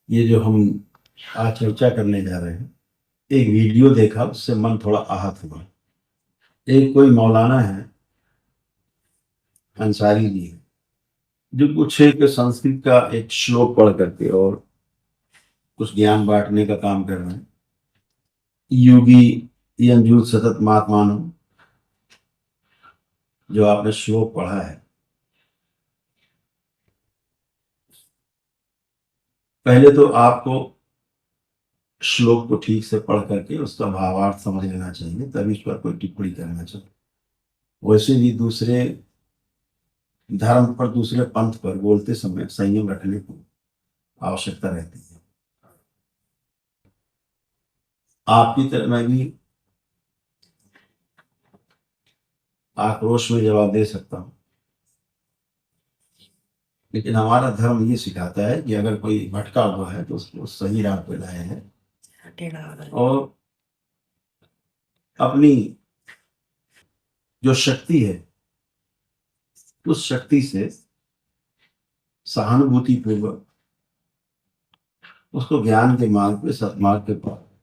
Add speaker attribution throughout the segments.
Speaker 1: ये जो हम आज चर्चा करने जा रहे हैं, एक वीडियो देखा, उससे मन थोड़ा आहत हुआ। एक कोई मौलाना है, अंसारी जी है, जो कुछ एक संस्कृत का एक श्लोक पढ़ करके और कुछ ज्ञान बांटने का काम कर रहे हैं। योगी यंजूर सतत महात्मानो, जो आपने श्लोक पढ़ा है, पहले तो आपको श्लोक को ठीक से पढ़ करके उसका भावार्थ समझ लेना चाहिए, तभी उस पर कोई टिप्पणी करना चाहिए। वैसे भी दूसरे धर्म पर, दूसरे पंथ पर बोलते समय संयम रखने की आवश्यकता रहती है। आपकी तरह मैं भी आक्रोश में जवाब दे सकता हूँ, लेकिन हमारा धर्म ये सिखाता है कि अगर कोई भटका हुआ है तो उसको सही राह पे लाया है, और अपनी जो शक्ति है उस शक्ति से सहानुभूति पूर्वक उसको ज्ञान के मार्ग पे, सतमार्ग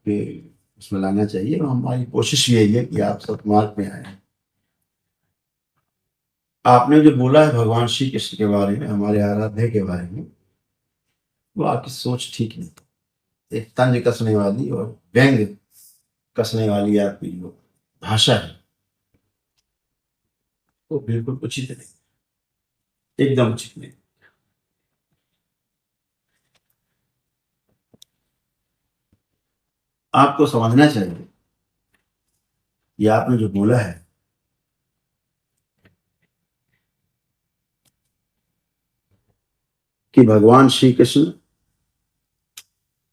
Speaker 1: पे उसमें लाना चाहिए। और हमारी कोशिश यही है कि आप सतमार्ग पे आए। आपने जो बोला है भगवान श्री कृष्ण के बारे में, हमारे आराध्य के बारे में, वो आपकी सोच ठीक नहीं। एक तंज कसने वाली और व्यंग कसने वाली आपकी जो भाषा है, वो बिल्कुल उचित नहीं, एकदम उचित नहीं। आपको समझना चाहिए, ये आपने जो बोला है कि भगवान श्री कृष्ण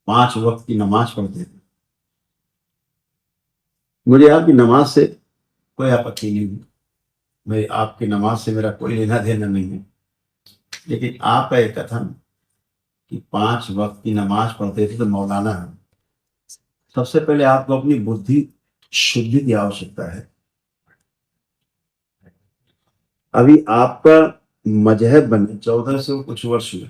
Speaker 1: 5 वक्त की नमाज पढ़ते थे, मुझे आपकी नमाज से कोई आपत्ति नहीं है, मेरी आपकी नमाज से मेरा कोई लेना देना नहीं है। लेकिन आपका एक कथन कि 5 वक्त की नमाज पढ़ते थे तो मौलाना है, सबसे पहले आपको अपनी बुद्धि शुद्धि की आवश्यकता है। अभी आपका मजहब बने 1400 कुछ वर्ष हुए,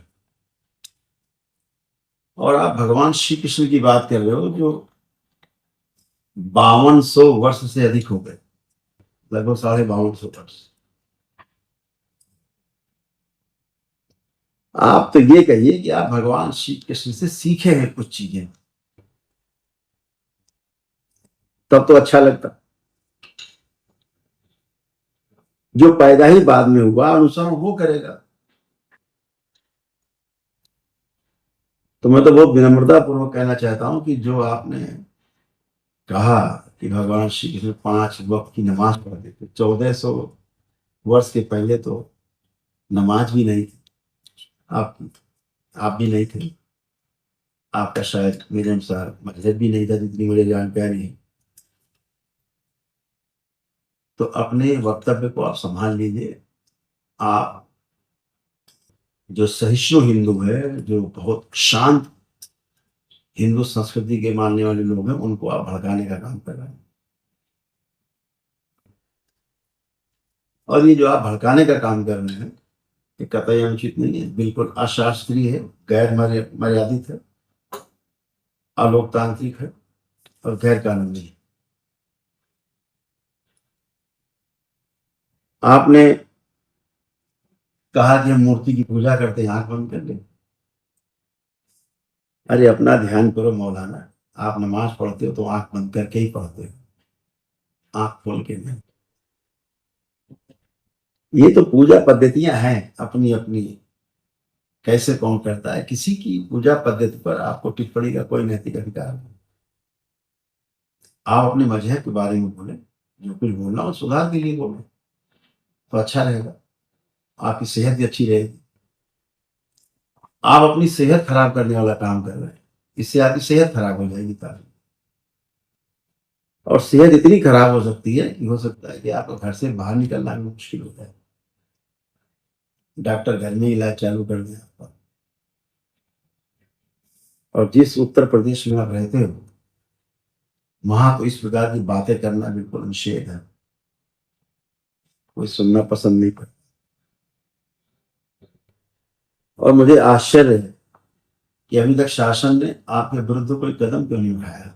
Speaker 1: और आप भगवान श्री कृष्ण की बात कर रहे हो जो 5200 वर्ष से अधिक हो गए, लगभग 5250 वर्ष। आप तो ये कहिए कि आप भगवान श्री कृष्ण से सीखे हैं कुछ चीजें, तब तो अच्छा लगता। जो पैदा ही बाद में हुआ, अनुसरण वो करेगा। तो मैं तो बहुत विनम्रता पूर्वक कहना चाहता हूं कि जो आपने कहा कि भगवान श्री कृष्ण 5 वक्त की नमाज पढ़ते थे, 1400 वर्ष के पहले तो नमाज भी नहीं थी। आप आप भी नहीं थे, आपका शायद मेरे अनुसार मजहब भी नहीं था, जितनी मुझे जानकारी है। तो अपने वक्तव्य को आप संभाल लीजिए। आप जो सहिष्णु हिंदू है, जो बहुत शांत हिंदू संस्कृति के मानने वाले लोग हैं, उनको आप भड़काने का काम कर रहे हैं। और ये जो आप भड़काने का काम कर रहे हैं, ये कतई अनुचित नहीं है, बिल्कुल अशास्त्रीय है, गैर मर्यादित है, अलोकतांत्रिक है और गैर कानूनी है। आपने कहा कि हम मूर्ति की पूजा करते हैं, आंख बंद कर ले। अरे अपना ध्यान करो मौलाना, आप नमाज पढ़ते हो तो आंख बंद करके ही पढ़ते हो, आंख खोल के नहीं। ये तो पूजा पद्धतियां हैं अपनी अपनी, कैसे कौन करता है, किसी की पूजा पद्धति पर आपको टिप्पणी का कोई नैतिक अधिकार नहीं। आप अपने मजहब के बारे में बोले, जो कुछ बोलना हो सुधार के लिए बोले तो अच्छा रहेगा, आपकी सेहत भी अच्छी रहेगी। आप अपनी सेहत खराब करने वाला काम कर रहे हैं, इससे आपकी सेहत खराब हो जाएगी काफी, और सेहत इतनी खराब हो सकती है कि हो सकता है कि आपको घर से बाहर निकलना भी मुश्किल हो जाए, डॉक्टर घर में इलाज चालू कर दें आपका। और जिस उत्तर प्रदेश में आप रहते हो, वहां तो इस प्रकार की बातें करना बिल्कुल निषेध है, कोई सुनना पसंद नहीं करता। और मुझे आश्चर्य है कि अभी तक शासन ने आपके विरुद्ध कोई कदम क्यों नहीं उठाया।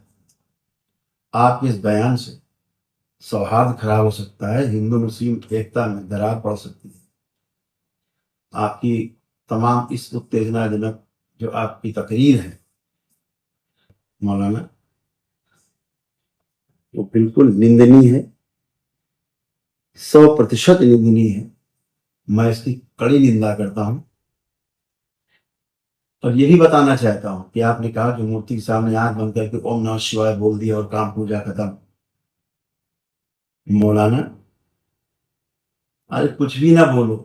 Speaker 1: आपके इस बयान से सौहार्द खराब हो सकता है, हिंदू मुस्लिम एकता में दरार पड़ सकती है। आपकी तमाम इस उत्तेजनाजनक जो आपकी तकरीर है मौलाना, वो बिल्कुल निंदनीय है, 100% निंदनीय है। मैं इसकी कड़ी निंदा करता हूं और यही बताना चाहता हूं कि आपने कहा कि मूर्ति के सामने आंख बंद करके ओम नमः शिवाय बोल दिया और काम पूजा खत्म। मौलाना, अरे कुछ भी ना बोलो,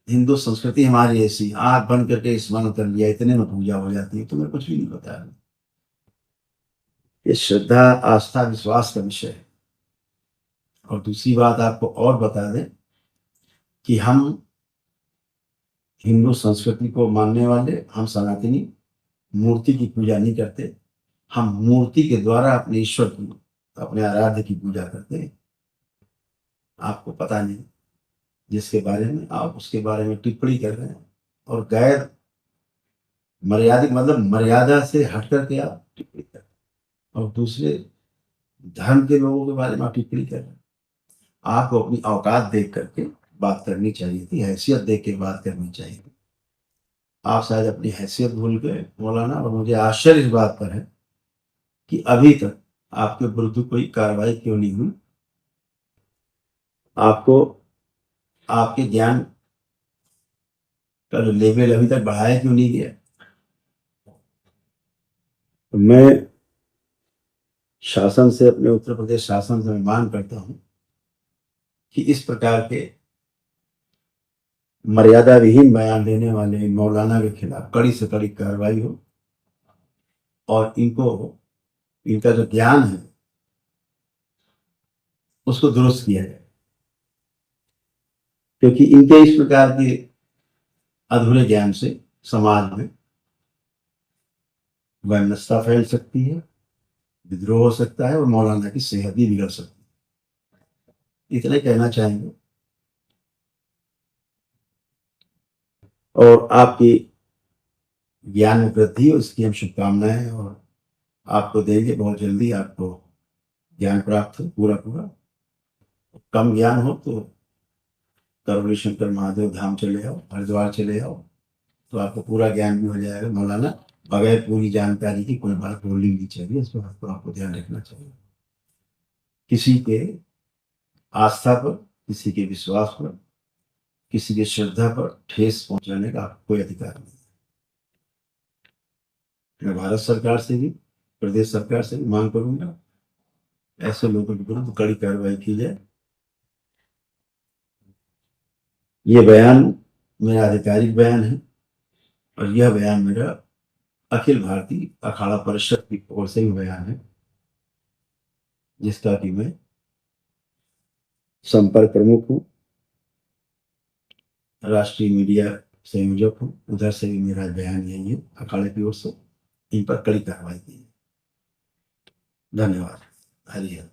Speaker 1: हिंदू संस्कृति हमारी ऐसी, आंख बंद करके स्मरण कर लिया, इतने में पूजा हो जाती है। तुम्हें कुछ भी नहीं पता है। ये श्रद्धा, आस्था, विश्वास का विषय है। और दूसरी बात आपको और बता दें कि हम हिंदू संस्कृति को मानने वाले, हम सनातनी मूर्ति की पूजा नहीं करते। हम मूर्ति के द्वारा अपने ईश्वर की, अपने आराध्य की पूजा करते हैं। आपको पता नहीं, जिसके बारे में आप उसके बारे में टिप्पणी कर रहे हैं और गैर मर्यादित, मतलब मर्यादा से हट करके आप टिप्पणी कर रहे हैं और दूसरे धर्म के लोगों के बारे में आप टिप्पणी कर रहे हैं। आपको अपनी औकात देख करके बात करनी चाहिए थी, हैसियत देख के बात करनी चाहिए थी। आप शायद अपनी हैसियत भूल गए मौलाना, और मुझे आश्चर्य इस बात पर है कि अभी तक आपके विरुद्ध कोई कार्रवाई क्यों नहीं हुई। आपको आपके ज्ञान का जो लेवल अभी तक बढ़ाया क्यों नहीं गया। तो मैं शासन से, अपने उत्तर प्रदेश शासन से मैं मांग करता हूं कि इस प्रकार के मर्यादा विहीन बयान देने वाले मौलाना के खिलाफ कड़ी से कड़ी कार्रवाई हो और इनको, इनका जो ज्ञान है उसको दुरुस्त किया जाए, क्योंकि इनके इस प्रकार के अधूरे ज्ञान से समाज में वैमनस्यता फैल सकती है, विद्रोह हो सकता है और मौलाना की सेहत भी बिगड़ सकती है। इतना कहना चाहेंगे और आपकी ज्ञान में वृद्धि हो, इसकी हम शुभकामनाएं और आपको देंगे। बहुत जल्दी आपको ज्ञान प्राप्त हो पूरा पूरा। कम ज्ञान हो तो करौली शंकर महादेव धाम चले आओ, हरिद्वार चले आओ, तो आपको पूरा ज्ञान भी हो जाएगा मौलाना। बगैर पूरी जानकारी की कोई बात बोलनी नहीं चाहिए, इस बात को आपको ध्यान रखना चाहिए। किसी के आस्था पर, किसी के विश्वास पर, किसी की श्रद्धा पर ठेस पहुंचाने का आपको कोई अधिकार नहीं। मैं भारत सरकार से भी, प्रदेश सरकार से भी मांग करूंगा ऐसे लोगों के विरुद्ध कड़ी कार्रवाई की जाए। ये बयान मेरा आधिकारिक बयान है और यह बयान मेरा अखिल भारतीय अखाड़ा परिषद की ओर से भी बयान है, जिसका कि मैं संपर्क प्रमुख हूँ, राष्ट्रीय मीडिया संयोजक हूँ। उधर से भी मेरा बयान यही है, अखाड़े की ओर से इन पर कड़ी कार्रवाई की। धन्यवाद। हरि हर।